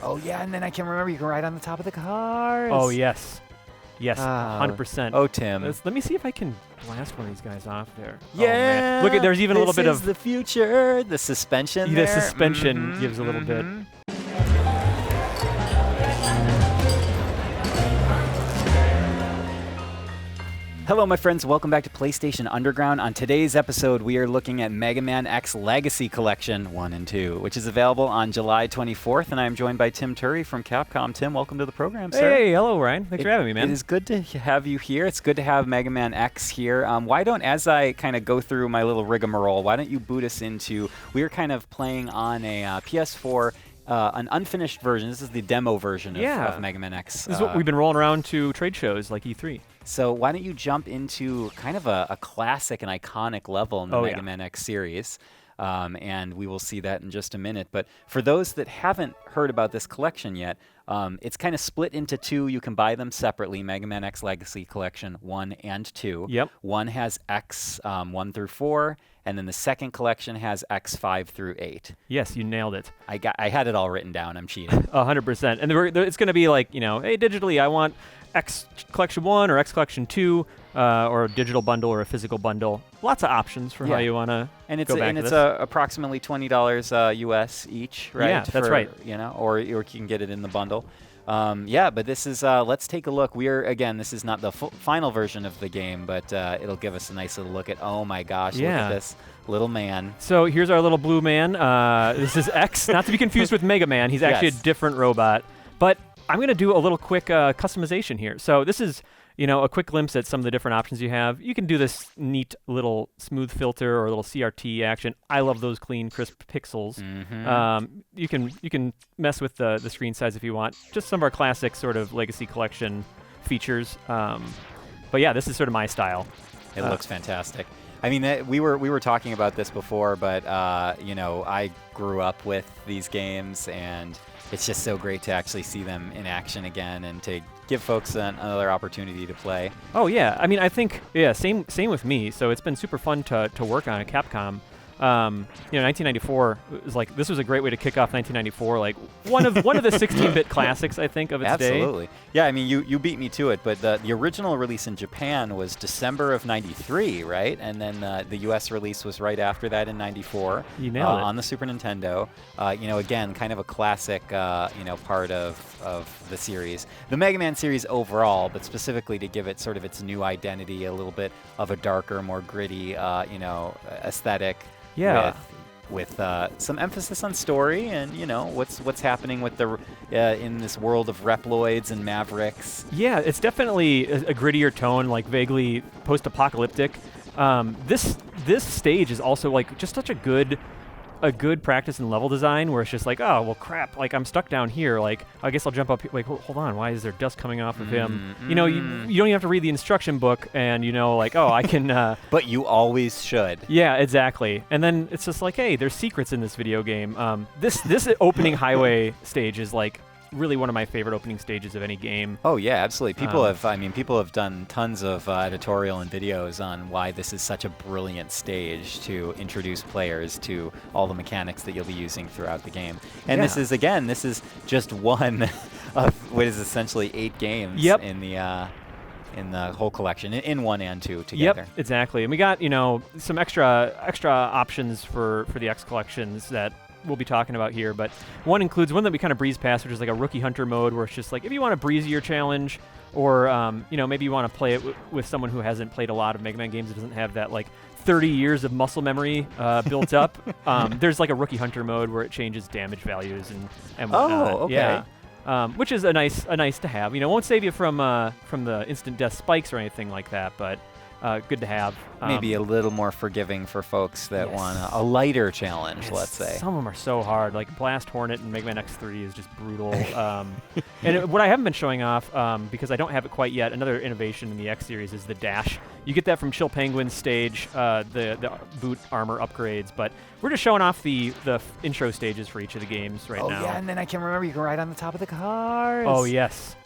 Oh, yeah, and then I can remember you can ride on the top of the cars. Oh, yes. Yes, 100%. Oh, Tim. Let me see if I can blast one of these guys off there. Yeah. Oh, man. Look, there's even a little bit of the future. The suspension the suspension gives a little bit. Hello, my friends. Welcome back to PlayStation Underground. On today's episode, we are looking at Megaman X Legacy Collection 1 and 2, which is available on July 24th, and I am joined by Tim Turry from Capcom. Tim, welcome to the program, sir. Hey, hello, Ryan. Thanks for having me, man. It is good to have you here. It's good to have Megaman X here. Why don't, as I kind of go through my little rigmarole, why don't you boot us into, we are kind of playing on a PS4, an unfinished version. This is the demo version of Megaman X. This is what we've been rolling around to trade shows like E3. So why don't you jump into kind of a classic and iconic level in the Megaman X series, and we will see that in just a minute. But for those that haven't heard about this collection yet, it's kind of split into two. You can buy them separately, Megaman X Legacy Collection 1 and 2. Yep. One has X 1 through 4, and then the second collection has X 5 through 8. Yes, you nailed it. I had it all written down. I'm cheating. 100%. And it's going to be like, hey, digitally, I want X Collection 1 or X Collection 2, or a digital bundle or a physical bundle. Lots of options for how you want to go back to this. Approximately $20 US each, right? Yeah, that's right. Or you can get it in the bundle. But this is, let's take a look. This is not the final version of the game, but it'll give us a nice little look at, oh my gosh, look at this little man. So here's our little blue man. This is X, not to be confused with Mega Man. He's actually a different robot. But I'm going to do a little quick customization here. So this is, a quick glimpse at some of the different options you have. You can do this neat little smooth filter or a little CRT action. I love those clean, crisp pixels. You can mess with the screen size if you want. Just some of our classic sort of Legacy Collection features. But yeah, this is sort of my style. It looks fantastic. I mean, we were talking about this before, but I grew up with these games, and it's just so great to actually see them in action again and to give folks another opportunity to play. Oh yeah, I mean, I think same with me. So it's been super fun to work on at Capcom. 1994 was this was a great way to kick off 1994, like one of the 16-bit classics, I think, of its day. Absolutely. Yeah, I mean, you beat me to it, but the original release in Japan was December of '93, right? And then the U.S. release was right after that in '94. You nailed it. On the Super Nintendo. Again, kind of a classic, part of the series, the Mega Man series overall, but specifically to give it sort of its new identity, a little bit of a darker, more gritty, aesthetic. Yeah, with some emphasis on story and what's happening with the in this world of Reploids and Mavericks. Yeah, it's definitely a grittier tone, like vaguely post-apocalyptic. This stage is also just such a good practice in level design, where it's just oh well crap, I'm stuck down here, I guess I'll jump up here. Hold on, why is there dust coming off of him? You don't even have to read the instruction book, and I can but you always should. Yeah, exactly. And then it's just hey, there's secrets in this video game. This opening highway stage is really one of my favorite opening stages of any game. Oh yeah, absolutely. People have done tons of editorial and videos on why this is such a brilliant stage to introduce players to all the mechanics that you'll be using throughout the game. And this is just one of what is essentially 8 games in the whole collection, in 1 and 2 together. Yep, exactly. And we got some extra options for the X collections that we'll be talking about here, but one includes one that we kind of breeze past, which is a rookie hunter mode, where it's just if you want a breezier challenge, or maybe you want to play it with someone who hasn't played a lot of Mega Man games, that doesn't have that 30 years of muscle memory built up. There's a rookie hunter mode where it changes damage values and whatnot. Oh, okay. Yeah. Which is a nice to have. Won't save you from the instant death spikes or anything like that, but good to have. Maybe a little more forgiving for folks that want a lighter challenge, let's say. Some of them are so hard. Blast Hornet and Mega Man X3 is just brutal. And what I haven't been showing off, because I don't have it quite yet, another innovation in the X series is the dash. You get that from Chill Penguin's stage, the boot armor upgrades, but we're just showing off the intro stages for each of the games now. Oh yeah, and then I can remember you can ride on the top of the cars. Oh yes.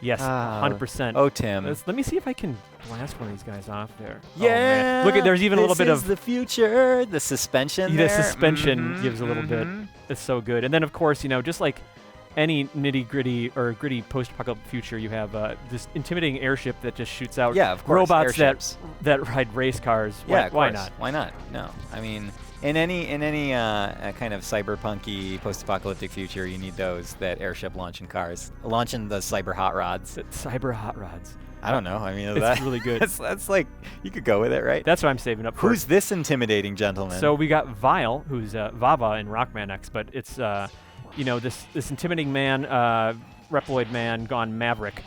Yes, 100%. Oh, Tim. Let me see if I can blast one of these guys off there. Yeah. Oh, man. Look, there's even a little bit of the future. The suspension. The suspension gives a little bit. It's so good. And then, of course, just any nitty-gritty or gritty post-apocalyptic future, you have this intimidating airship that just shoots out of course, robots airships. that ride race cars. Why not? Why not? No, I mean, in any kind of cyberpunky post-apocalyptic future, you need that airship launching cars, launching the cyber hot rods. Cyber hot rods. I don't know. I mean, it's really good. That's like, you could go with it, right? That's what I'm saving up for. Who's this intimidating gentleman? So we got Vile, who's Vava in Rockman X, but it's this intimidating man, Reploid man gone Maverick,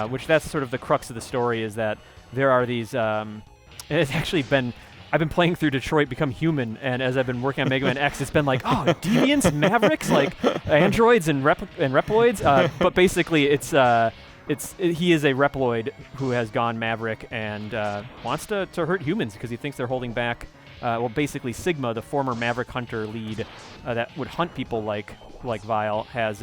which that's sort of the crux of the story, is that there are these. It's actually been. I've been playing through Detroit Become Human, and as I've been working on Megaman X, it's been like, oh, deviants and Mavericks, like androids and Reploids. But basically, he is a Reploid who has gone Maverick and wants to hurt humans because he thinks they're holding back. Basically Sigma, the former Maverick Hunter lead that would hunt people like Vile, has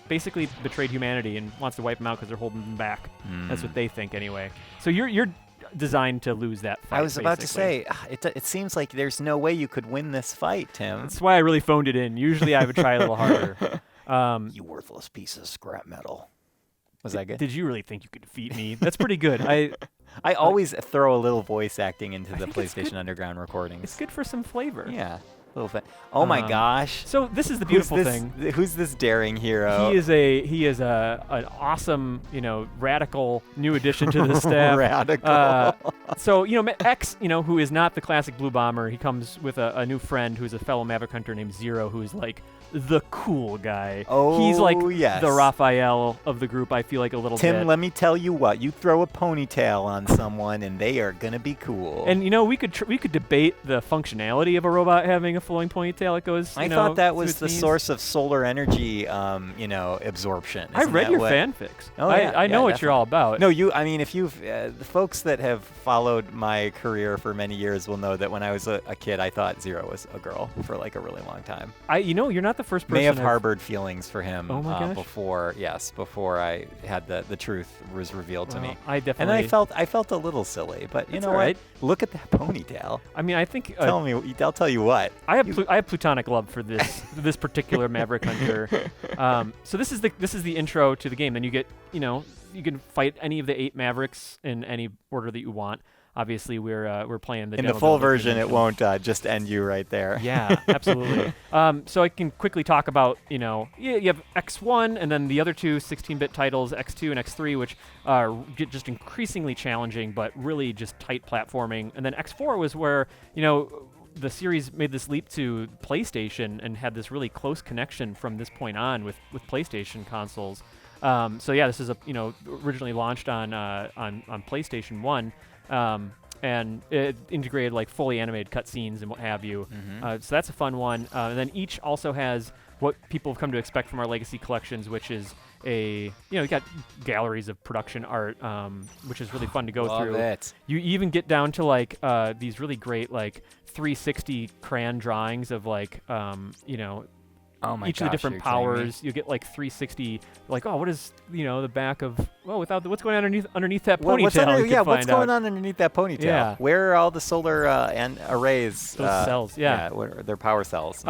basically betrayed humanity and wants to wipe them out because they're holding them back. That's what they think anyway. So you're designed to lose that fight. I was about to say, it seems like there's no way you could win this fight, Tim. That's why I really phoned it in. Usually I would try a little harder. You worthless piece of scrap metal. Was that good? Did you really think you could defeat me? That's pretty good. I always throw a little voice acting into the PlayStation Underground recordings. It's good for some flavor. Yeah. Little bit. Oh my gosh! So this is the beautiful thing. Who's this daring hero? He is an awesome, radical new addition to the staff. Radical. So X, who is not the classic Blue Bomber, he comes with a new friend who's a fellow Maverick Hunter named Zero, who is like the cool guy. Oh, he's like yes. the Raphael of the group. I feel like a little bit. Tim, let me tell you what. You throw a ponytail on someone, and they are gonna be cool. And we could debate the functionality of a robot having a flowing ponytail. It goes. I thought that was the source of solar energy, absorption. I read your fanfics. Oh, yeah. I know what you're all about. No, I mean, if you've the folks that have followed my career for many years will know that when I was a kid, I thought Zero was a girl for like a really long time. You're not the first person. May have harbored feelings for him before I had the truth was revealed to me. I definitely. And I felt a little silly, but you know what? Right. Look at that ponytail. I mean, I think. I'll tell you what. I have plutonic love for this particular Maverick Hunter. So this is the intro to the game. Then you get you can fight any of the 8 Mavericks in any order that you want. Obviously, we're playing the in demo the full build version. It won't just end you right there. Yeah, absolutely. So I can quickly talk about you have X1 and then the other two 16-bit titles, X2 and X3, which get just increasingly challenging, but really just tight platforming. And then X4 was where the series made this leap to PlayStation and had this really close connection from this point on with PlayStation consoles. So yeah, this is originally launched on PlayStation 1. And it integrated like fully animated cutscenes and what have you. So that's a fun one. And then each also has what people have come to expect from our Legacy collections, which is you got galleries of production art, which is really fun to go through. It. You even get down to like these really great like 360 crayon drawings of like Oh my each of the different you're powers. You get like 360, like, what is the back of what's going on underneath that ponytail? What's going on underneath that ponytail? Yeah. Where are all the solar and arrays? Those cells, yeah. What are their power cells?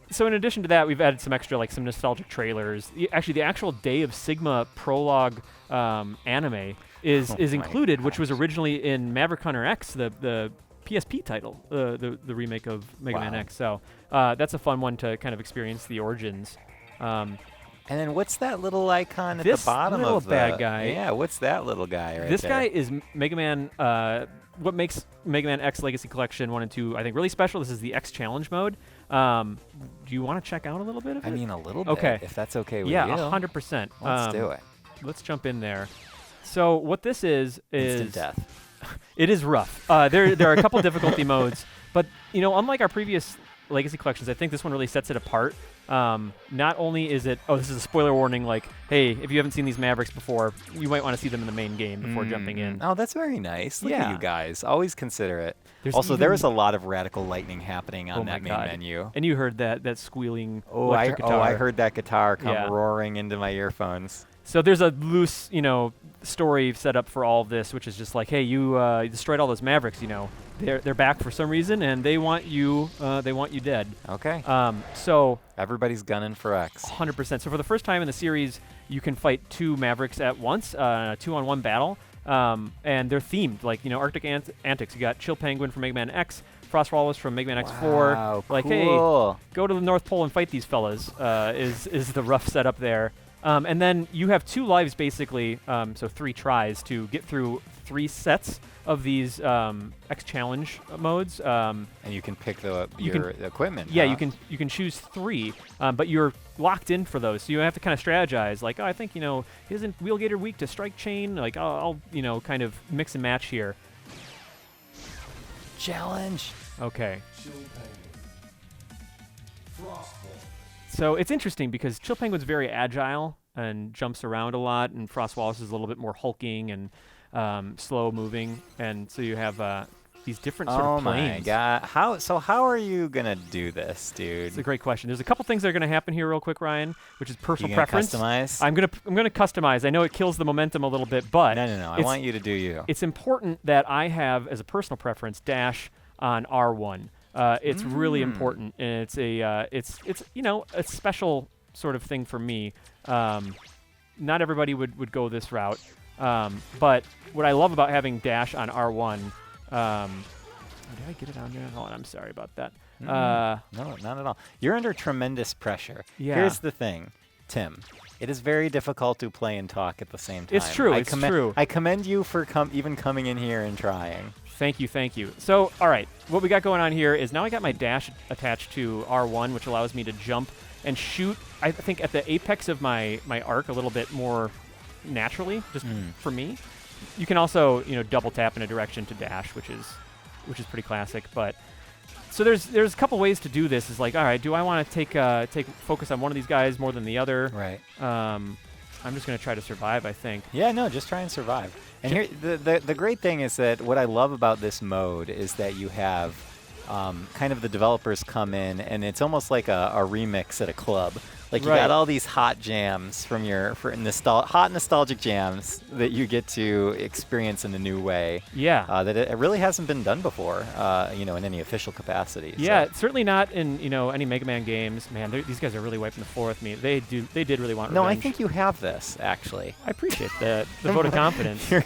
So in addition to that, we've added some extra, like some nostalgic trailers. Actually, the actual Day of Sigma prologue anime is included, which was originally in Maverick Hunter X, the PSP title, the remake of Megaman X. So that's a fun one to kind of experience the origins. And then what's that little icon at the bottom of the bad guy? Yeah, what's that little guy right This there? guy is Megaman. What makes Megaman X Legacy Collection 1 and 2, I think, really special. This is the X Challenge mode. Do you want to check out a little bit of it? I mean, a little bit. Okay. If that's okay with you. Yeah, 100%. Let's do it. Let's jump in there. So what this is instant death. It is rough. There are a couple difficulty modes, but unlike our previous Legacy collections, I think this one really sets it apart. Not only is it, this is a spoiler warning, like, hey, if you haven't seen these Mavericks before, you might want to see them in the main game before jumping in. Oh, that's very nice. Look at you guys. Always consider it. There was a lot of radical lightning happening on that main menu. And you heard that squealing electric guitar. I heard that guitar come roaring into my earphones. So there's a loose, story set up for all of this, which is just like, hey, you destroyed all those Mavericks, they're back for some reason, and they want you dead. Okay. So everybody's gunning for X. 100%. So for the first time in the series, you can fight 2 Mavericks at once, a 2-on-1 battle, and they're themed, like, you know, Arctic Antics. You got Chill Penguin from Megaman X, Frost Wallace from Megaman X4. Wow, like, cool. hey, go to the North Pole and fight these fellas. Is the rough setup there? And then you have 2 lives basically, so 3 tries to get through 3 sets of these X challenge modes. And you can pick your equipment. Yeah, huh? you can choose 3, but you're locked in for those. So you have to kind of strategize. Like, oh, I think, you know, isn't Wheelgator weak to Strike Chain? Like, I'll you know, kind of mix and match here. Challenge. Okay. So it's interesting because Chill Penguin's very agile and jumps around a lot, and Frost Wallace is a little bit more hulking and slow moving, and so you have these different sort of planes. Oh my god! How are you gonna do this, dude? It's a great question. There's a couple things that are gonna happen here, real quick, Ryan, which is personal You gonna preference. Customize? I'm gonna customize. I know it kills the momentum a little bit, but No. I want you to do you. It's important that I have, as a personal preference, dash on R1. It's really important, and it's you know, a special sort of thing for me. Not everybody would go this route, but what I love about having dash on R1. Did I get it on there? Oh, I'm sorry about that. No, not at all. You're under tremendous pressure. Yeah. Here's the thing, Tim. It is very difficult to play and talk at the same time. It's true. It's true. I commend you for even coming in here and trying. Thank you, thank you. So, all right, what we got going on here is now I got my dash attached to R1, which allows me to jump and shoot, I think, at the apex of my arc a little bit more naturally, just for me. You can also, you know, double tap in a direction to dash, which is pretty classic. But so there's a couple ways to do this. Is like, all right, do I want to take focus on one of these guys more than the other? Right. I'm just gonna try to survive, I think. Yeah, no, just try and survive. And here, the great thing is that what I love about this mode is that you have kind of the developers come in, and it's almost like a remix at a club. Like you got all these hot jams from hot nostalgic jams that you get to experience in a new way. Yeah. That it really hasn't been done before, you know, in any official capacity. Yeah, so. certainly not in, you know, any Mega Man games. Man, these guys are really wiping the floor with me. They did really want revenge. No, I think you have this actually. I appreciate the vote of confidence. You're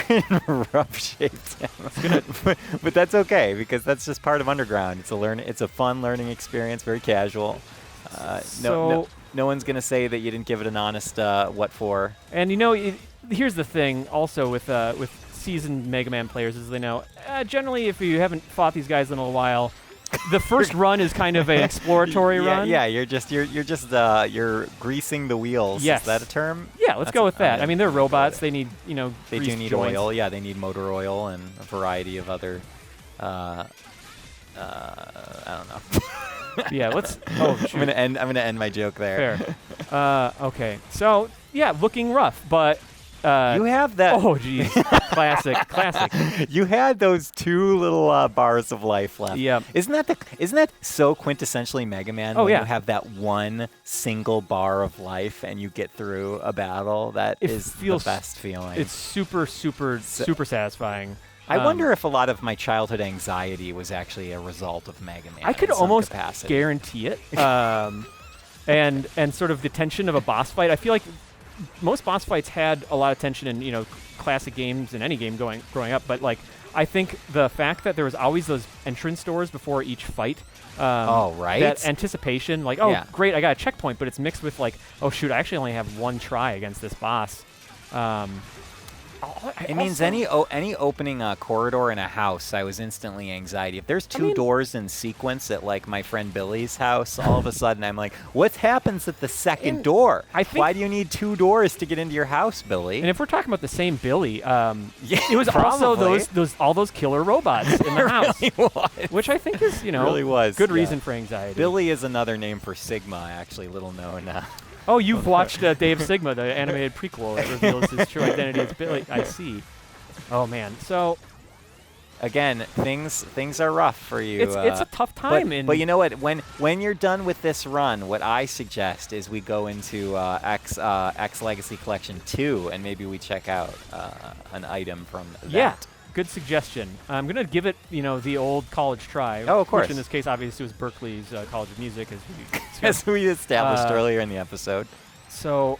in rough shape, Tim. but that's okay because that's just part of Underground. It's a fun learning experience, very casual. No one's gonna say that you didn't give it an honest what for. And you know, here's the thing. Also, with seasoned Mega Man players, is they know generally if you haven't fought these guys in a while, the first run is kind of an exploratory run. Yeah, you're you're greasing the wheels. Yes. Is that a term? Yeah, let's go with that. I mean, they're robots. They need, you know, they do need joints. oil. Yeah, they need motor oil and a variety of other. I don't know. Yeah, let's. Oh, shoot. I'm gonna end my joke there. Fair. Okay. So yeah, looking rough, but you have that. Oh, geez. Classic. You had those 2 little bars of life left. Yeah. Isn't that so quintessentially Mega Man? Oh, when yeah. You have that one single bar of life and you get through a battle. That is the best feeling. It's super satisfying. I wonder if a lot of my childhood anxiety was actually a result of Mega Man. I could in some almost capacity. guarantee it. And sort of the tension of a boss fight. I feel like most boss fights had a lot of tension in, you know, classic games and any game growing up. But like, I think the fact that there was always those entrance doors before each fight. That anticipation, like, great, I got a checkpoint, but it's mixed with like, oh shoot, I actually only have 1 try against this boss. It means any opening corridor in a house, I was instantly anxiety. If there's 2 doors in sequence at like my friend Billy's house, all of a sudden I'm like, what happens at the second door? Why do you need 2 doors to get into your house, Billy? And if we're talking about the same Billy, it was also all those killer robots in the house, really was. Which I think is, you know, really was, good reason for anxiety. Billy is another name for Sigma, actually, little known. Oh, you've watched Day of Sigma, the animated prequel that reveals his true identity as Billy. I see. Oh, man. So, again, things are rough for you. It's a tough time. But you know what? When you're done with this run, what I suggest is we go into X Legacy Collection 2, and maybe we check out an item from that. good suggestion. I'm gonna give it, the old college try. Oh, of course. Which in this case, obviously, was Berkeley's College of Music, as we established earlier in the episode. So,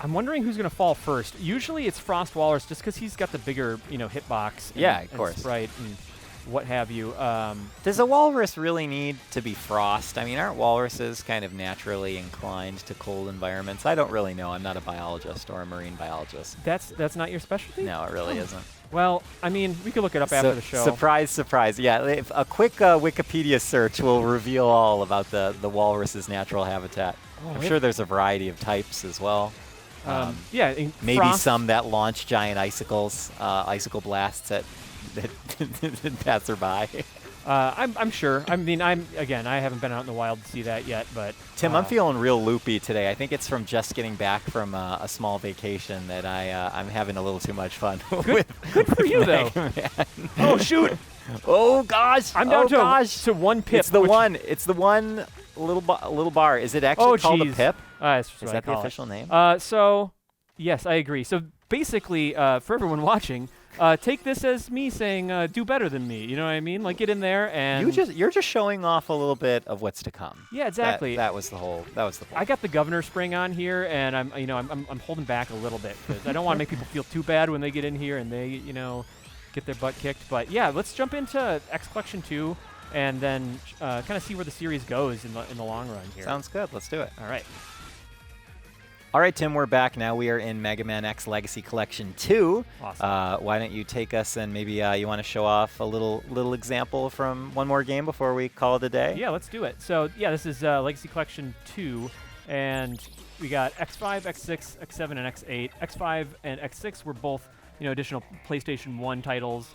I'm wondering who's gonna fall first. Usually, it's Frost Walrus, just because he's got the bigger, hitbox. Yeah, of course. And sprite and what have you. Does a walrus really need to be frost? I mean, aren't walruses kind of naturally inclined to cold environments? I don't really know. I'm not a biologist or a marine biologist. That's not your specialty? No, it really isn't. Well, I mean, we could look it up after the show. Surprise, surprise. Yeah, a quick Wikipedia search will reveal all about the walrus's natural habitat. I'm sure there's a variety of types as well. Yeah, maybe frost. Some that launch giant icicles, icicle blasts at passerby. I'm sure. I mean, I haven't been out in the wild to see that yet, but Tim, I'm feeling real loopy today. I think it's from just getting back from a small vacation that I'm having a little too much fun. Good for you, though. Oh shoot! Oh gosh! I'm down to one pip. It's the one. It's the one little bar. Is it actually called a pip? That's Is that the official name? So, yes, I agree. So basically, for everyone watching. Take this as me saying, do better than me. You know what I mean? Like, get in there and you're just showing off a little bit of what's to come. Yeah, exactly. That was the point. I got the governor spring on here, and I'm holding back a little bit because I don't want to make people feel too bad when they get in here and they get their butt kicked. But yeah, let's jump into X Collection 2 and then kind of see where the series goes in the long run here. Sounds good. Let's do it. All right. All right, Tim, we're back now. We are in Megaman X Legacy Collection 2. Awesome. Why don't you take us and maybe you want to show off a little example from one more game before we call it a day? Yeah, let's do it. So, yeah, this is Legacy Collection 2, and we got X5, X6, X7, and X8. X5 and X6 were both, additional PlayStation 1 titles.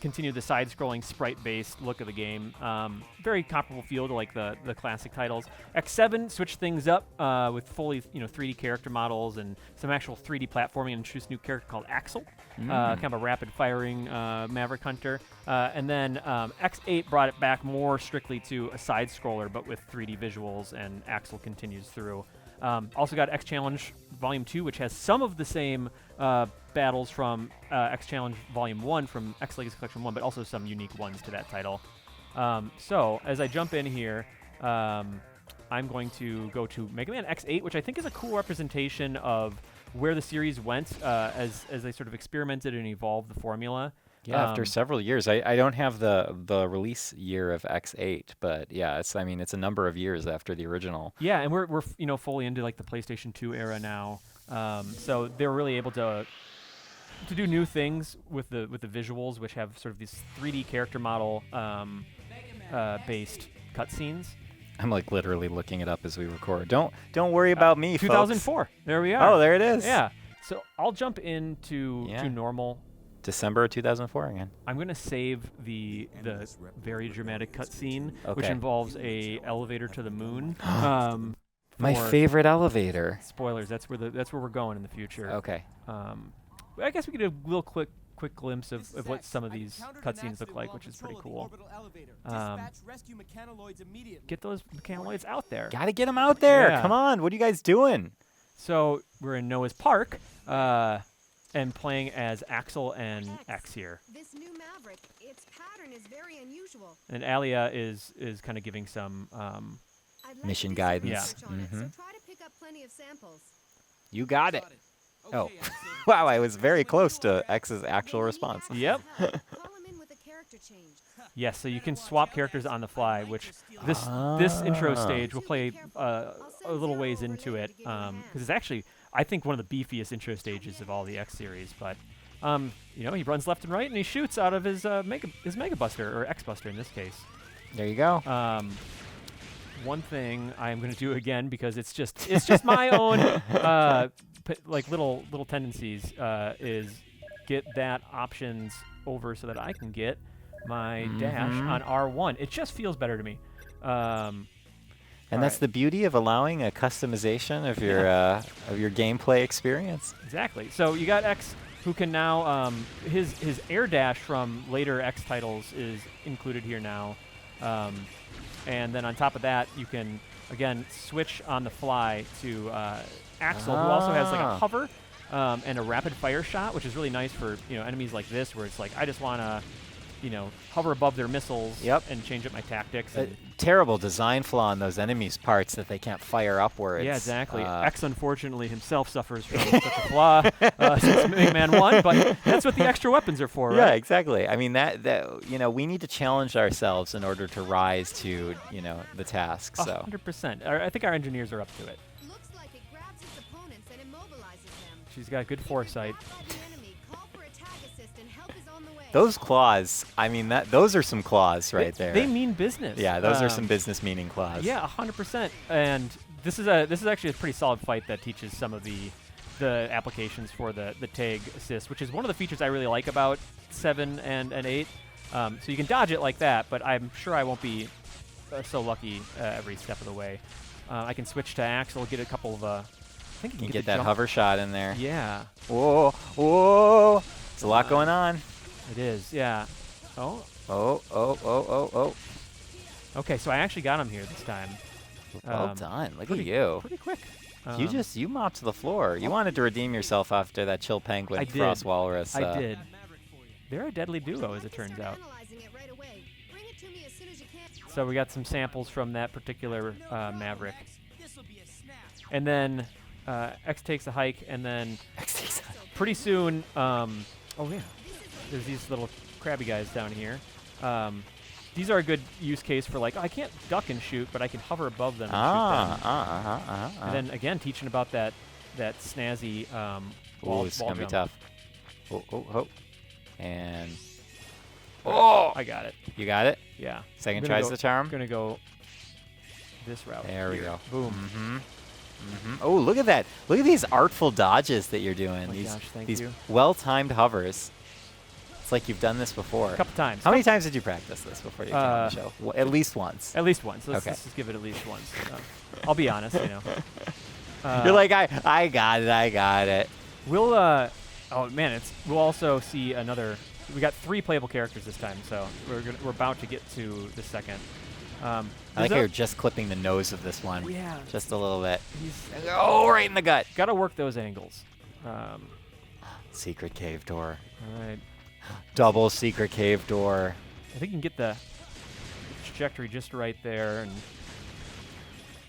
Continue the side-scrolling sprite-based look of the game. Very comparable feel to like the classic titles. X7 switched things up with fully 3D character models and some actual 3D platforming, and introduced a new character called Axel, kind of a rapid-firing Maverick Hunter. And then X8 brought it back more strictly to a side-scroller, but with 3D visuals, and Axel continues through. Also got X Challenge Volume 2, which has some of the same battles from X Challenge Volume 1 from X Legacy Collection 1, but also some unique ones to that title. So, as I jump in here, I'm going to go to Mega Man X8, which I think is a cool representation of where the series went as they sort of experimented and evolved the formula. Yeah, after several years. I don't have the release year of X8, but yeah, it's a number of years after the original. Yeah, and we're fully into like the PlayStation 2 era now. So they're really able to do new things with the visuals, which have sort of these 3D character model based cutscenes. I'm like literally looking it up as we record. Don't worry about me, 2004. Folks. There we are. Oh, there it is. Yeah. So I'll jump into normal. December of 2004 again. I'm going to save the very dramatic cutscene, which involves a elevator to the moon. My favorite elevator. Spoilers. That's where we're going in the future. Okay. I guess we could do a little quick glimpse of what some of these cutscenes look like, which is pretty cool. Get those mechanoids out there. Gotta get them out there. Yeah. Come on. What are you guys doing? So we're in Noah's Park. And playing as Axel and X here. This new Maverick, its pattern is very unusual. And Alia is kind of giving some mission guidance. Yeah. So try to pick up plenty of samples. You got it. Oh, wow! I was very close to X's actual response. Yep. Call him in with a character change. Yes, so you can swap characters on the fly, which this intro stage will play a little ways into it, because it's actually, I think, one of the beefiest intro stages of all the X series. But he runs left and right and he shoots out of his Mega Buster, or X Buster in this case. There you go. One thing I am going to do again, because it's just my own little tendencies, is get that options over so that I can get my dash on R1. It just feels better to me. And that's the beauty of allowing a customization of your gameplay experience. Exactly. So you got X, who can now his air dash from later X titles is included here now, and then on top of that, you can again switch on the fly to Axel, who also has like a hover, and a rapid fire shot, which is really nice for enemies like this, where it's like I just want to hover above their missiles and change up my tactics. Terrible design flaw in those enemies' parts that they can't fire upwards. Yeah, exactly. X, unfortunately, himself suffers from such a flaw since Megaman 1, but that's what the extra weapons are for, right? Yeah, exactly. I mean, we need to challenge ourselves in order to rise to, the task. So 100%. I think our engineers are up to it. Looks like it grabs its opponents and immobilizes them. She's got good foresight. Call the enemy, call for attack assist, and help is on the way. Those claws, I mean, those are some claws right there. They mean business. Yeah, those are some business meaning claws. Yeah, 100%. And this is actually a pretty solid fight that teaches some of the applications for the tag assist, which is one of the features I really like about 7 and 8. So you can dodge it like that, but I'm sure I won't be so lucky every step of the way. I can switch to Axel, get a couple of. I think you can get that hover shot in there. Yeah. Whoa, whoa! There's a lot going on. It is, yeah. Oh. Oh. Okay, so I actually got him here this time. Well done. Look at you. Pretty quick. You mopped the floor. You wanted to redeem yourself after that Chill Penguin Frost Walrus. I did. They're a deadly duo, as it turns out. So we got some samples from that particular Maverick. And then X takes a hike, and then pretty soon, there's these little crabby guys down here. These are a good use case for I can't duck and shoot, but I can hover above them and shoot them. And then again, teaching about that snazzy wall it's gonna jump. be tough. Oh. And I got it. You got it? Yeah. Second tries the charm. I'm gonna go this route. There we go. Boom. Oh, look at that! Look at these artful dodges that you're doing. Oh my gosh, thank these you. well-timed hovers. It's like you've done this before. A couple times. How many times did you practice this before you came on the show? At least once. At least once. Let's Okay. just give it at least once. I'll be honest, You're like, I got it. We'll we'll also see another. We got 3 playable characters this time, so we're about to get to the second. I like how you're just clipping the nose of this one. Yeah. Just a little bit. Right in the gut. Got to work those angles. Secret cave door. All right. Double secret cave door. I think you can get the trajectory just right there and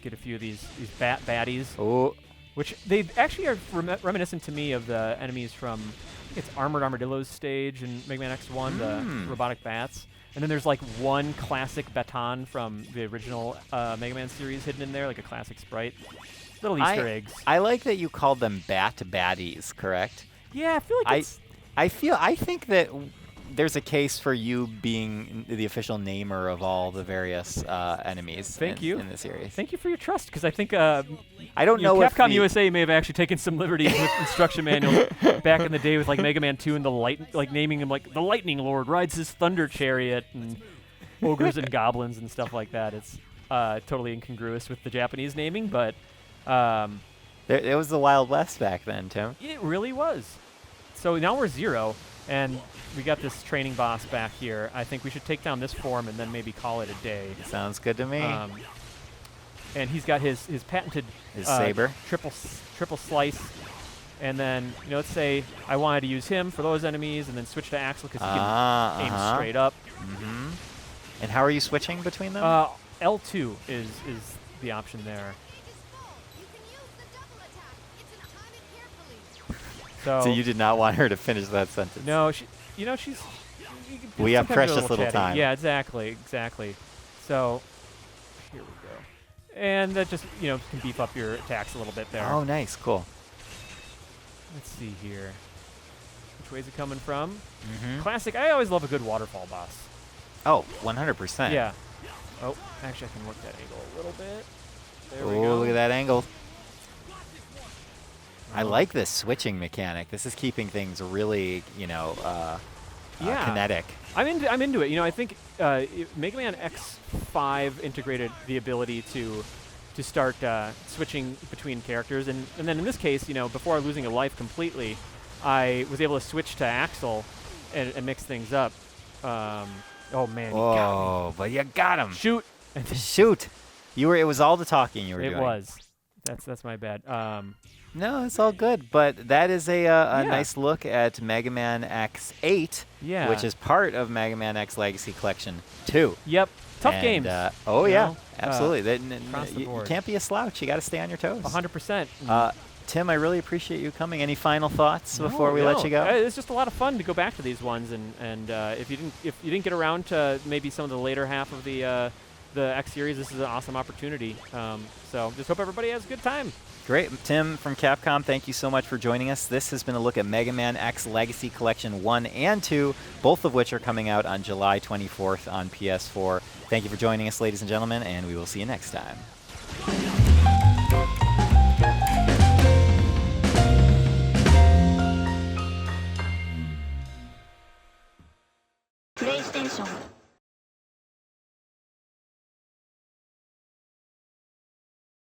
get a few of these baddies. Oh. Which they actually are reminiscent to me of the enemies from, I think it's Armored Armadillo's stage in Mega Man X1, the robotic bats. And then there's one classic baton from the original Mega Man series hidden in there, like a classic sprite. Little Easter eggs. I like that you called them bat baddies, correct? Yeah, I feel like I think that there's a case for you being the official namer of all the various enemies in the series. Thank you for your trust, because I think I don't know if Capcom USA may have actually taken some liberties with instruction manuals back in the day with Mega Man 2 and the naming him the Lightning Lord rides his thunder chariot and ogres and goblins and stuff like that. It's totally incongruous with the Japanese naming, but it was the Wild West back then, Tim. It really was. So now we're 0. And we got this training boss back here. I think we should take down this form and then maybe call it a day. Sounds good to me. And he's got his patented saber, triple slice. And then let's say I wanted to use him for those enemies, and then switch to Axel because he can aim straight up. And how are you switching between them? L2 is the option there. So you did not want her to finish that sentence. No, she's. We have precious little time. Yeah, exactly. So here we go, and that just can beef up your attacks a little bit there. Oh, nice, cool. Let's see here. Which way is it coming from? Classic. I always love a good waterfall boss. Oh, 100%. Yeah. Oh, actually, I can work that angle a little bit. There we go. Look at that angle. I like this switching mechanic. This is keeping things really, kinetic. I'm into it. I think Mega Man X5 integrated the ability to start switching between characters, and then in this case, before losing a life completely, I was able to switch to Axel and mix things up. Oh man! Oh, but you got him. Shoot! Shoot! It was all the talking you were doing. It was. That's my bad. No, it's all good. But that is a Yeah. nice look at Megaman X 8, Yeah. which is part of Megaman X Legacy Collection 2. Yep. Tough And, games. Oh, you yeah. know, Absolutely. across the You board. can't be a slouch. You got to stay on your toes. 100%. Tim, I really appreciate you coming. Any final thoughts before we No, let you go? It's just a lot of fun to go back to these ones, and if you didn't get around to maybe some of the later half of the X series, this is an awesome opportunity. So just hope everybody has a good time. Great. Tim from Capcom, thank you so much for joining us. This has been a look at Mega Man X Legacy Collection 1 and 2, both of which are coming out on July 24th on PS4. Thank you for joining us, ladies and gentlemen, and we will see you next time. PlayStation